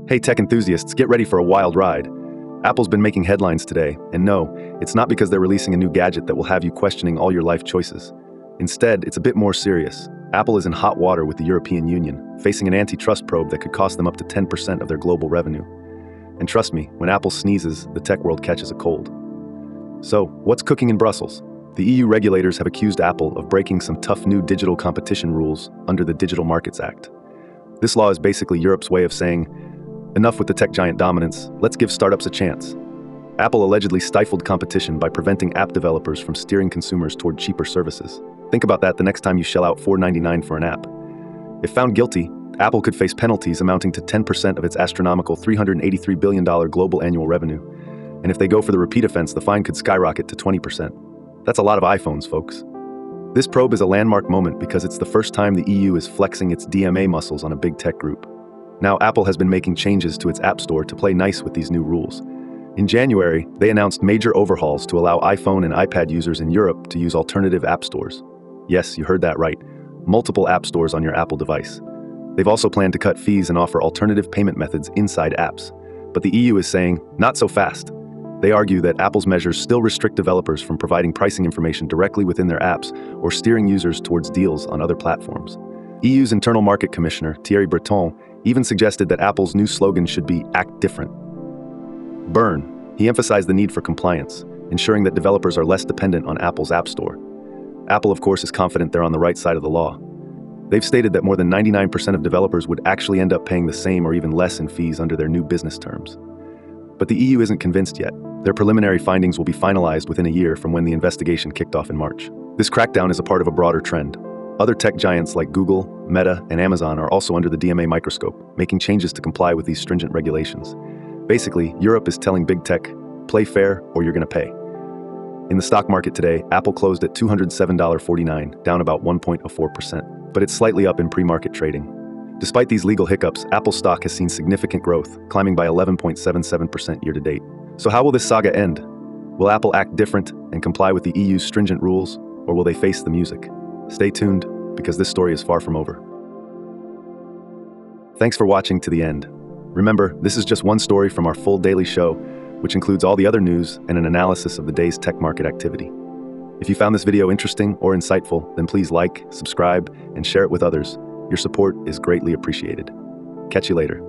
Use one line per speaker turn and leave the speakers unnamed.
Hey tech enthusiasts, get ready for a wild ride. Apple's been making headlines today, and no, it's not because they're releasing a new gadget that will have you questioning all your life choices. Instead, it's a bit more serious. Apple is in hot water with the European Union, facing an antitrust probe that could cost them up to 10% of their global revenue. And trust me, when Apple sneezes, the tech world catches a cold. So, what's cooking in Brussels? The EU regulators have accused Apple of breaking some tough new digital competition rules under the Digital Markets Act. This law is basically Europe's way of saying, enough with the tech giant dominance, let's give startups a chance. Apple allegedly stifled competition by preventing app developers from steering consumers toward cheaper services. Think about that the next time you shell out $4.99 for an app. If found guilty, Apple could face penalties amounting to 10% of its astronomical $383 billion global annual revenue. And if they go for the repeat offense, the fine could skyrocket to 20%. That's a lot of iPhones, folks. This probe is a landmark moment because it's the first time the EU is flexing its DMA muscles on a big tech group. Now, Apple has been making changes to its App Store to play nice with these new rules. In January, they announced major overhauls to allow iPhone and iPad users in Europe to use alternative app stores. Yes, you heard that right. Multiple app stores on your Apple device. They've also planned to cut fees and offer alternative payment methods inside apps. But the EU is saying, not so fast. They argue that Apple's measures still restrict developers from providing pricing information directly within their apps or steering users towards deals on other platforms. EU's Internal Market Commissioner, Thierry Breton, even suggested that Apple's new slogan should be Act Different. Burn. He emphasized the need for compliance, ensuring that developers are less dependent on Apple's App Store. Apple, of course, is confident they're on the right side of the law. They've stated that more than 99% of developers would actually end up paying the same or even less in fees under their new business terms. But the EU isn't convinced yet. Their preliminary findings will be finalized within a year from when the investigation kicked off in March. This crackdown is a part of a broader trend. Other tech giants like Google, Meta, and Amazon are also under the DMA microscope, making changes to comply with these stringent regulations. Basically, Europe is telling big tech, play fair or you're going to pay. In the stock market today, Apple closed at $207.49, down about 1.04%, but it's slightly up in pre-market trading. Despite these legal hiccups, Apple stock has seen significant growth, climbing by 11.77% year-to-date. So how will this saga end? Will Apple act different and comply with the EU's stringent rules, or will they face the music? Stay tuned, because this story is far from over. Thanks for watching to the end. Remember, this is just one story from our full daily show, which includes all the other news and an analysis of the day's tech market activity. If you found this video interesting or insightful, then please like, subscribe, and share it with others. Your support is greatly appreciated. Catch you later.